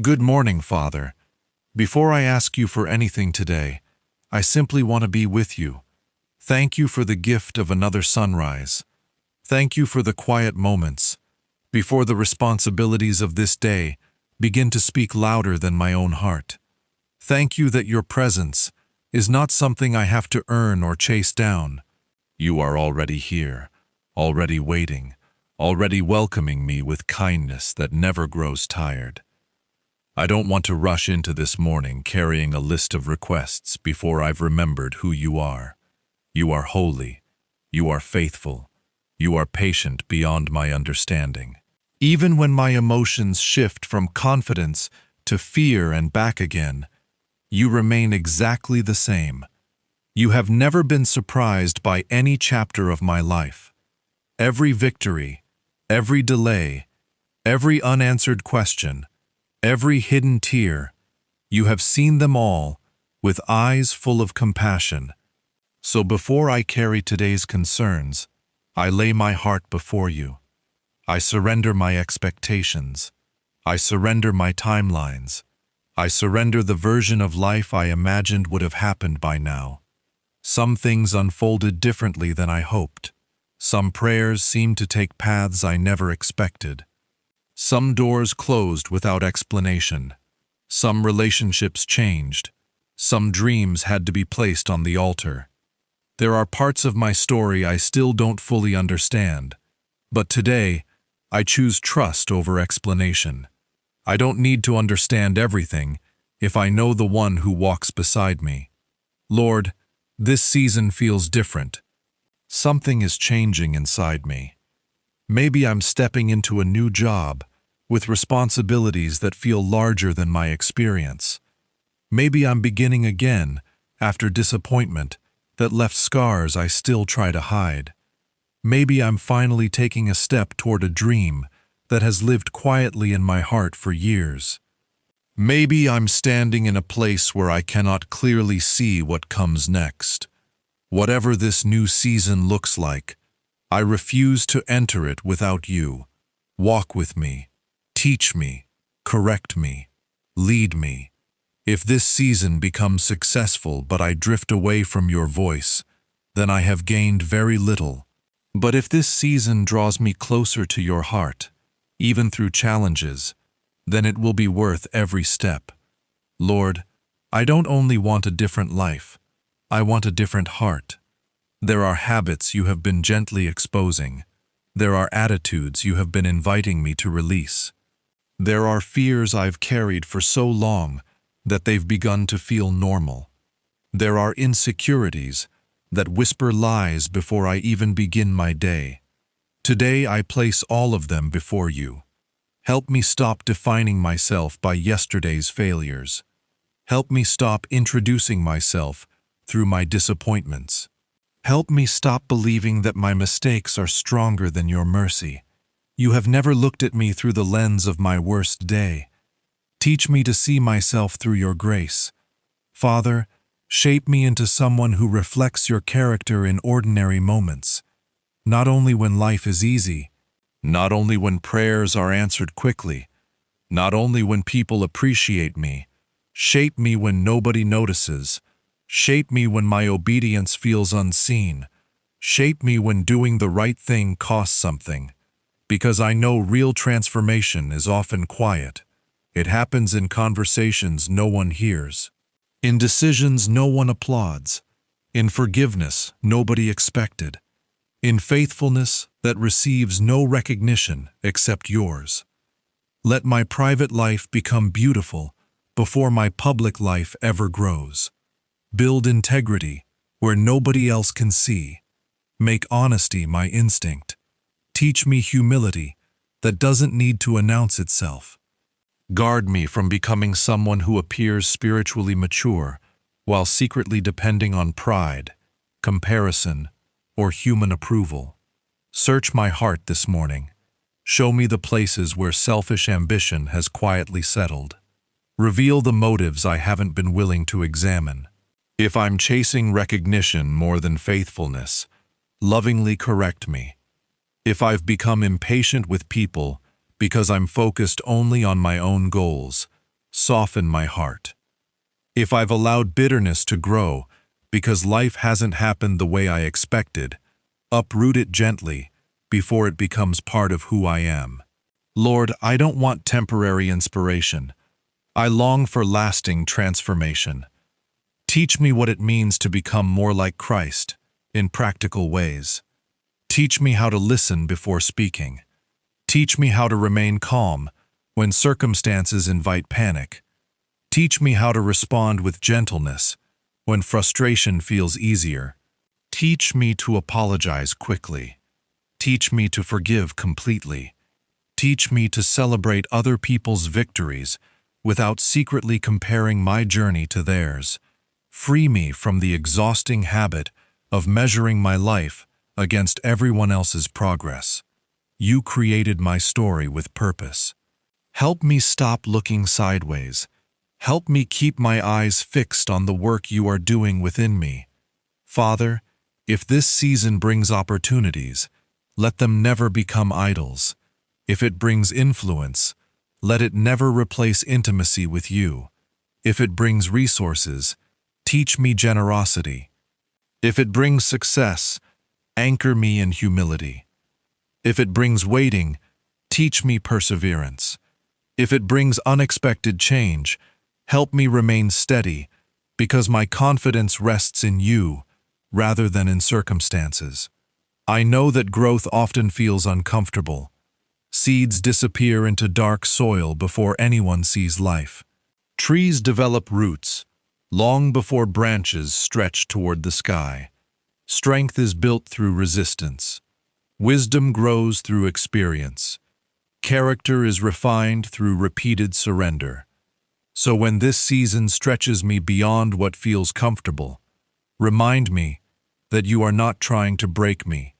Good morning, Father. Before I ask you for anything today, I simply want to be with you. Thank you for the gift of another sunrise. Thank you for the quiet moments, before the responsibilities of this day begin to speak louder than my own heart. Thank you that your presence is not something I have to earn or chase down. You are already here, already waiting, already welcoming me with kindness that never grows tired. I don't want to rush into this morning carrying a list of requests before I've remembered who you are. You are holy. You are faithful. You are patient beyond my understanding. Even when my emotions shift from confidence to fear and back again, you remain exactly the same. You have never been surprised by any chapter of my life. Every victory, every delay, every unanswered question, every hidden tear, you have seen them all with eyes full of compassion. So before I carry today's concerns, I lay my heart before you. I surrender my expectations. I surrender my timelines. I surrender the version of life I imagined would have happened by now. Some things unfolded differently than I hoped. Some prayers seemed to take paths I never expected. Some doors closed without explanation. Some relationships changed. Some dreams had to be placed on the altar. There are parts of my story I still don't fully understand. But today, I choose trust over explanation. I don't need to understand everything if I know the one who walks beside me. Lord, this season feels different. Something is changing inside me. Maybe I'm stepping into a new job with responsibilities that feel larger than my experience. Maybe I'm beginning again after disappointment that left scars I still try to hide. Maybe I'm finally taking a step toward a dream that has lived quietly in my heart for years. Maybe I'm standing in a place where I cannot clearly see what comes next. Whatever this new season looks like, I refuse to enter it without you. Walk with me, teach me, correct me, lead me. If this season becomes successful but I drift away from your voice, then I have gained very little. But if this season draws me closer to your heart, even through challenges, then it will be worth every step. Lord, I don't only want a different life, I want a different heart. There are habits you have been gently exposing. There are attitudes you have been inviting me to release. There are fears I've carried for so long that they've begun to feel normal. There are insecurities that whisper lies before I even begin my day. Today I place all of them before you. Help me stop defining myself by yesterday's failures. Help me stop introducing myself through my disappointments. Help me stop believing that my mistakes are stronger than your mercy. You have never looked at me through the lens of my worst day. Teach me to see myself through your grace. Father, shape me into someone who reflects your character in ordinary moments. Not only when life is easy, not only when prayers are answered quickly, not only when people appreciate me. Shape me when nobody notices. Shape me when my obedience feels unseen. Shape me when doing the right thing costs something. Because I know real transformation is often quiet. It happens in conversations no one hears. In decisions no one applauds. In forgiveness nobody expected. In faithfulness that receives no recognition except yours. Let my private life become beautiful before my public life ever grows. Build integrity where nobody else can see. Make honesty my instinct. Teach me humility that doesn't need to announce itself. Guard me from becoming someone who appears spiritually mature while secretly depending on pride, comparison, or human approval. Search my heart this morning. Show me the places where selfish ambition has quietly settled. Reveal the motives I haven't been willing to examine. If I'm chasing recognition more than faithfulness, lovingly correct me. If I've become impatient with people because I'm focused only on my own goals, soften my heart. If I've allowed bitterness to grow because life hasn't happened the way I expected, uproot it gently before it becomes part of who I am. Lord, I don't want temporary inspiration. I long for lasting transformation. Teach me what it means to become more like Christ in practical ways. Teach me how to listen before speaking. Teach me how to remain calm when circumstances invite panic. Teach me how to respond with gentleness when frustration feels easier. Teach me to apologize quickly. Teach me to forgive completely. Teach me to celebrate other people's victories without secretly comparing my journey to theirs. Free me from the exhausting habit of measuring my life against everyone else's progress. You created my story with purpose. Help me stop looking sideways. Help me keep my eyes fixed on the work you are doing within me. Father, if this season brings opportunities, let them never become idols. If it brings influence, let it never replace intimacy with you. If it brings resources, teach me generosity. If it brings success, anchor me in humility. If it brings waiting, teach me perseverance. If it brings unexpected change, help me remain steady, because my confidence rests in you rather than in circumstances. I know that growth often feels uncomfortable. Seeds disappear into dark soil before anyone sees life. Trees develop roots long before branches stretch toward the sky. Strength is built through resistance. Wisdom grows through experience. Character is refined through repeated surrender. So when this season stretches me beyond what feels comfortable, remind me that you are not trying to break me.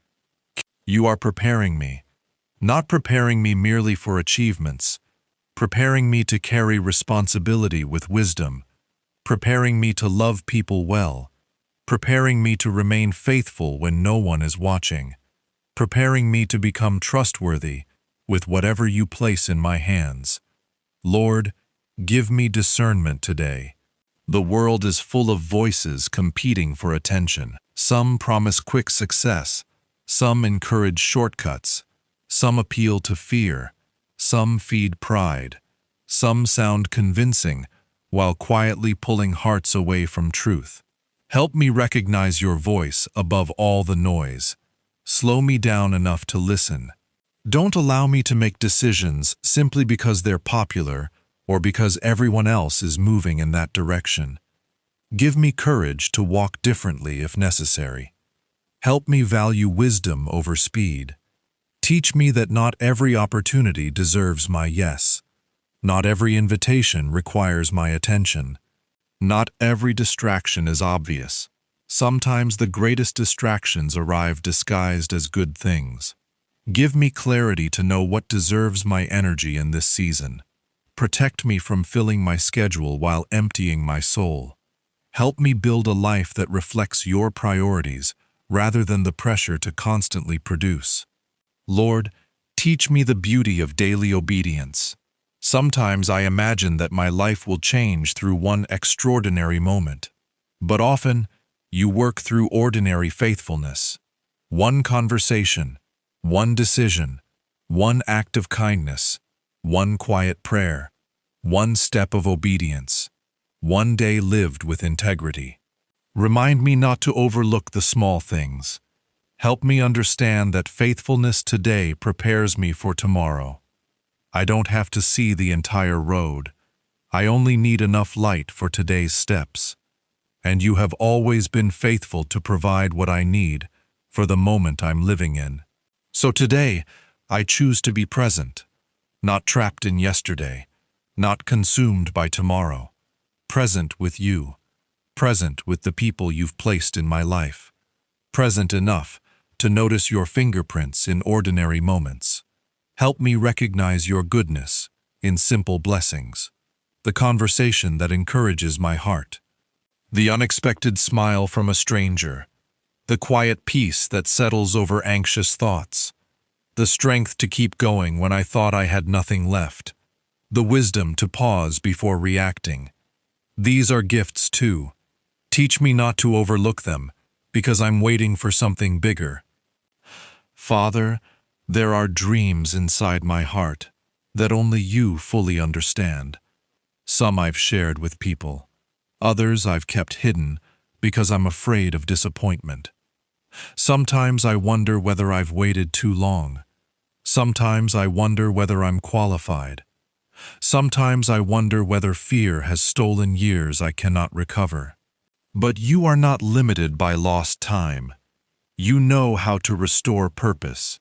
You are preparing me, not preparing me merely for achievements, preparing me to carry responsibility with wisdom, preparing me to love people well, preparing me to remain faithful when no one is watching, preparing me to become trustworthy with whatever you place in my hands. Lord, give me discernment today. The world is full of voices competing for attention. Some promise quick success, some encourage shortcuts, some appeal to fear, some feed pride, some sound convincing while quietly pulling hearts away from truth. Help me recognize your voice above all the noise. Slow me down enough to listen. Don't allow me to make decisions simply because they're popular or because everyone else is moving in that direction. Give me courage to walk differently if necessary. Help me value wisdom over speed. Teach me that not every opportunity deserves my yes. Not every invitation requires my attention. Not every distraction is obvious. Sometimes the greatest distractions arrive disguised as good things. Give me clarity to know what deserves my energy in this season. Protect me from filling my schedule while emptying my soul. Help me build a life that reflects your priorities rather than the pressure to constantly produce. Lord, teach me the beauty of daily obedience. Sometimes I imagine that my life will change through one extraordinary moment, but often you work through ordinary faithfulness. One conversation, one decision, one act of kindness, one quiet prayer, one step of obedience, one day lived with integrity. Remind me not to overlook the small things. Help me understand that faithfulness today prepares me for tomorrow. I don't have to see the entire road. I only need enough light for today's steps. And you have always been faithful to provide what I need for the moment I'm living in. So today, I choose to be present, not trapped in yesterday, not consumed by tomorrow. Present with you, present with the people you've placed in my life, present enough to notice your fingerprints in ordinary moments. Help me recognize your goodness in simple blessings, the conversation that encourages my heart, the unexpected smile from a stranger, the quiet peace that settles over anxious thoughts, the strength to keep going when I thought I had nothing left, the wisdom to pause before reacting. These are gifts too. Teach me not to overlook them, because I'm waiting for something bigger. Father, there are dreams inside my heart that only you fully understand. Some I've shared with people. Others I've kept hidden because I'm afraid of disappointment. Sometimes I wonder whether I've waited too long. Sometimes I wonder whether I'm qualified. Sometimes I wonder whether fear has stolen years I cannot recover. But you are not limited by lost time. You know how to restore purpose.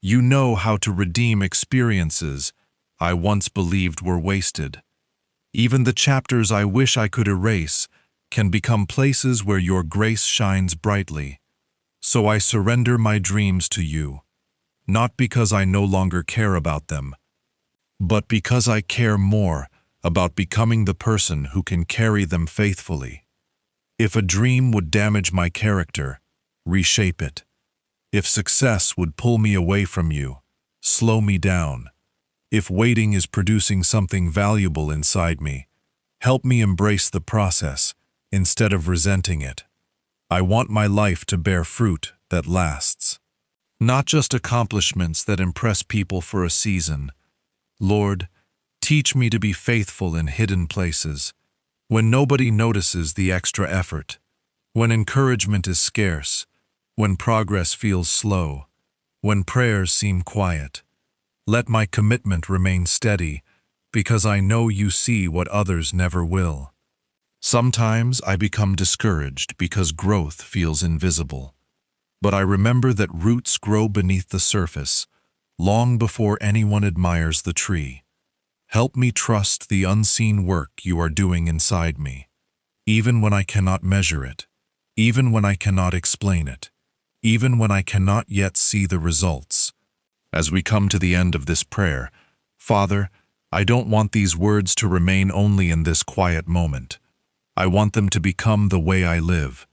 You know how to redeem experiences I once believed were wasted. Even the chapters I wish I could erase can become places where your grace shines brightly. So I surrender my dreams to you, not because I no longer care about them, but because I care more about becoming the person who can carry them faithfully. If a dream would damage my character, reshape it. If success would pull me away from you, slow me down. If waiting is producing something valuable inside me, help me embrace the process instead of resenting it. I want my life to bear fruit that lasts, not just accomplishments that impress people for a season. Lord, teach me to be faithful in hidden places, when nobody notices the extra effort, when encouragement is scarce, when progress feels slow, when prayers seem quiet. Let my commitment remain steady, because I know you see what others never will. Sometimes I become discouraged because growth feels invisible. But I remember that roots grow beneath the surface, long before anyone admires the tree. Help me trust the unseen work you are doing inside me, even when I cannot measure it, even when I cannot explain it, even when I cannot yet see the results. As we come to the end of this prayer, Father, I don't want these words to remain only in this quiet moment. I want them to become the way I live.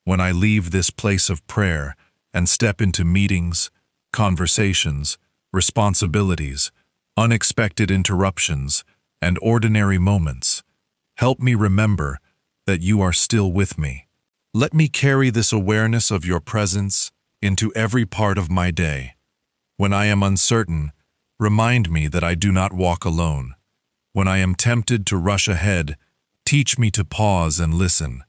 When I leave this place of prayer and step into meetings, conversations, responsibilities, unexpected interruptions, and ordinary moments, help me remember that you are still with me. Let me carry this awareness of your presence into every part of my day. When I am uncertain, remind me that I do not walk alone. When I am tempted to rush ahead, teach me to pause and listen.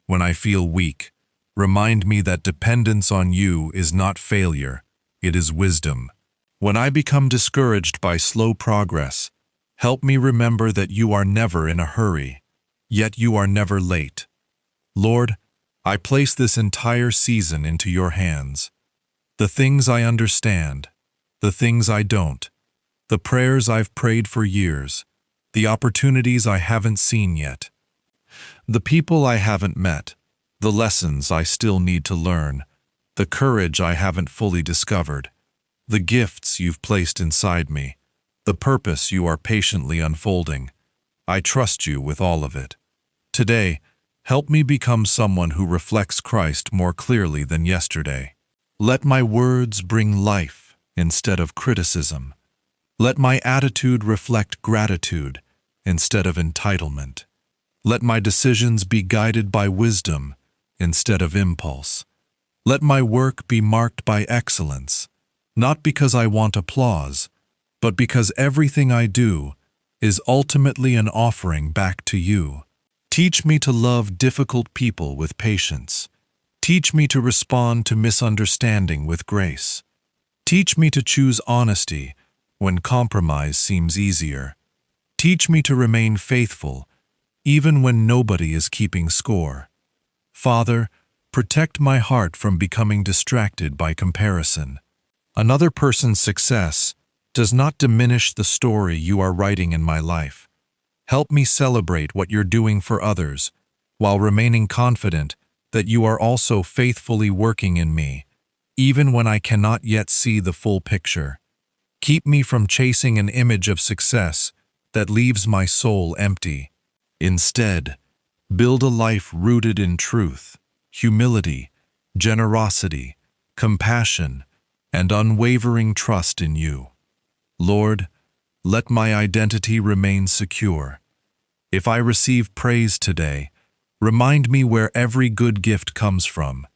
When I feel weak, remind me that dependence on you is not failure, it is wisdom. When I become discouraged by slow progress, help me remember that you are never in a hurry, yet you are never late. Lord, I place this entire season into your hands. The things I understand, the things I don't, the prayers I've prayed for years, the opportunities I haven't seen yet, the people I haven't met, the lessons I still need to learn, the courage I haven't fully discovered, the gifts you've placed inside me, the purpose you are patiently unfolding. I trust you with all of it. Today, help me become someone who reflects Christ more clearly than yesterday. Let my words bring life instead of criticism. Let my attitude reflect gratitude instead of entitlement. Let my decisions be guided by wisdom instead of impulse. Let my work be marked by excellence, not because I want applause, but because everything I do is ultimately an offering back to you. Teach me to love difficult people with patience. Teach me to respond to misunderstanding with grace. Teach me to choose honesty when compromise seems easier. Teach me to remain faithful even when nobody is keeping score. Father, protect my heart from becoming distracted by comparison. Another person's success does not diminish the story you are writing in my life. Help me celebrate what you're doing for others, while remaining confident that you are also faithfully working in me, even when I cannot yet see the full picture. Keep me from chasing an image of success that leaves my soul empty. Instead, build a life rooted in truth, humility, generosity, compassion, and unwavering trust in you. Lord, let my identity remain secure. If I receive praise today, remind me where every good gift comes from.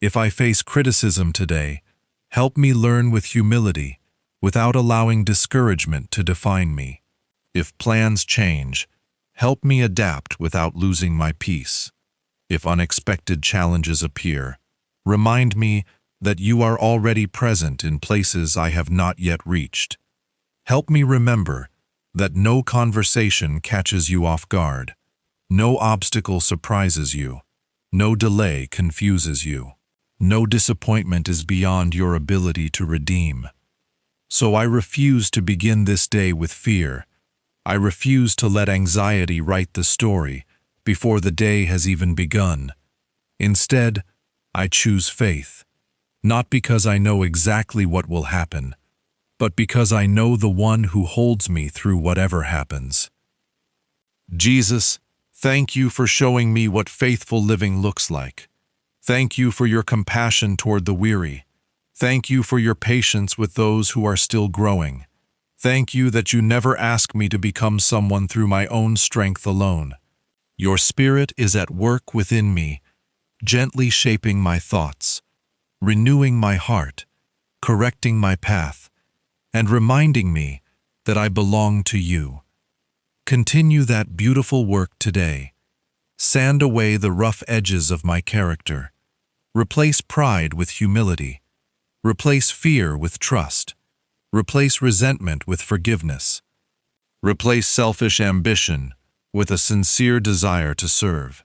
If I face criticism today, help me learn with humility, without allowing discouragement to define me. If plans change, help me adapt without losing my peace. If unexpected challenges appear, remind me that you are already present in places I have not yet reached. Help me remember that no conversation catches you off guard, no obstacle surprises you, no delay confuses you, no disappointment is beyond your ability to redeem. So I refuse to begin this day with fear. I refuse to let anxiety write the story before the day has even begun. Instead, I choose faith, not because I know exactly what will happen, but because I know the one who holds me through whatever happens. Jesus, thank you for showing me what faithful living looks like. Thank you for your compassion toward the weary. Thank you for your patience with those who are still growing. Thank you that you never ask me to become someone through my own strength alone. Your Spirit is at work within me, gently shaping my thoughts, renewing my heart, correcting my path, and reminding me that I belong to you. Continue that beautiful work today. Sand away the rough edges of my character. Replace pride with humility. Replace fear with trust. Replace resentment with forgiveness. Replace selfish ambition with a sincere desire to serve.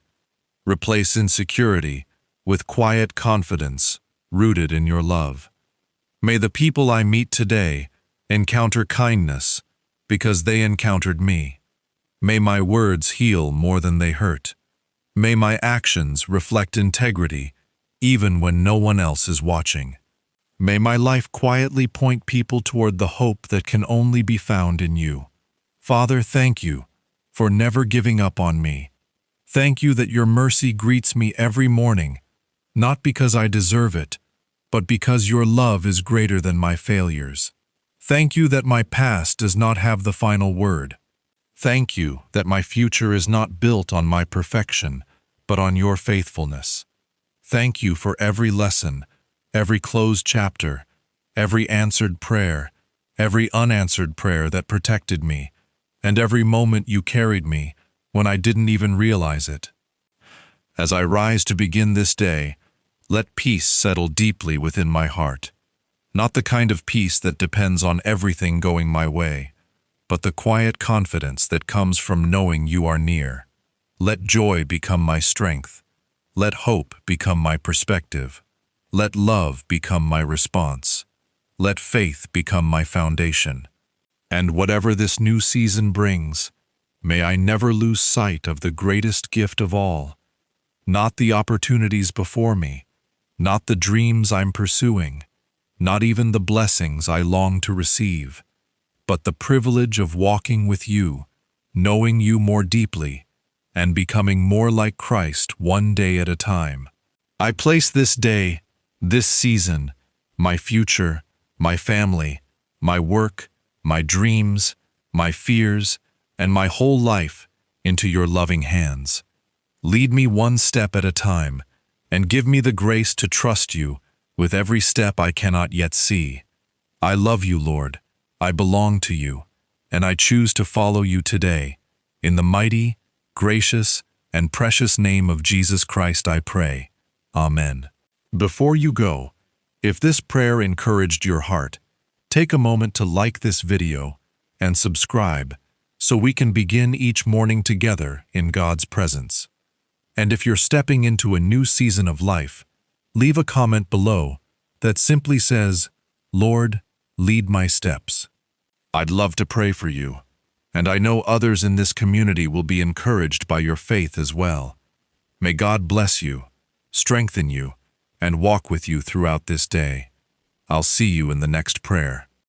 Replace insecurity with quiet confidence rooted in your love. May the people I meet today encounter kindness because they encountered me. May my words heal more than they hurt. May my actions reflect integrity even when no one else is watching. May my life quietly point people toward the hope that can only be found in you. Father, thank you for never giving up on me. Thank you that your mercy greets me every morning, not because I deserve it, but because your love is greater than my failures. Thank you that my past does not have the final word. Thank you that my future is not built on my perfection, but on your faithfulness. Thank you for every lesson, every closed chapter, every answered prayer, every unanswered prayer that protected me, and every moment you carried me when I didn't even realize it. As I rise to begin this day, let peace settle deeply within my heart. Not the kind of peace that depends on everything going my way, but the quiet confidence that comes from knowing you are near. Let joy become my strength. Let hope become my perspective. Let love become my response. Let faith become my foundation. And whatever this new season brings, may I never lose sight of the greatest gift of all. Not the opportunities before me, not the dreams I'm pursuing, not even the blessings I long to receive, but the privilege of walking with you, knowing you more deeply, and becoming more like Christ one day at a time. I place this day, this season, my future, my family, my work, my dreams, my fears, and my whole life into your loving hands. Lead me one step at a time, and give me the grace to trust you with every step I cannot yet see. I love you, Lord. I belong to you, and I choose to follow you today. In the mighty, gracious, and precious name of Jesus Christ I pray. Amen. Before you go, if this prayer encouraged your heart, take a moment to like this video and subscribe so we can begin each morning together in God's presence. And if you're stepping into a new season of life, leave a comment below that simply says, "Lord, lead my steps." I'd love to pray for you, and I know others in this community will be encouraged by your faith as well. May God bless you, strengthen you, and walk with you throughout this day. I'll see you in the next prayer.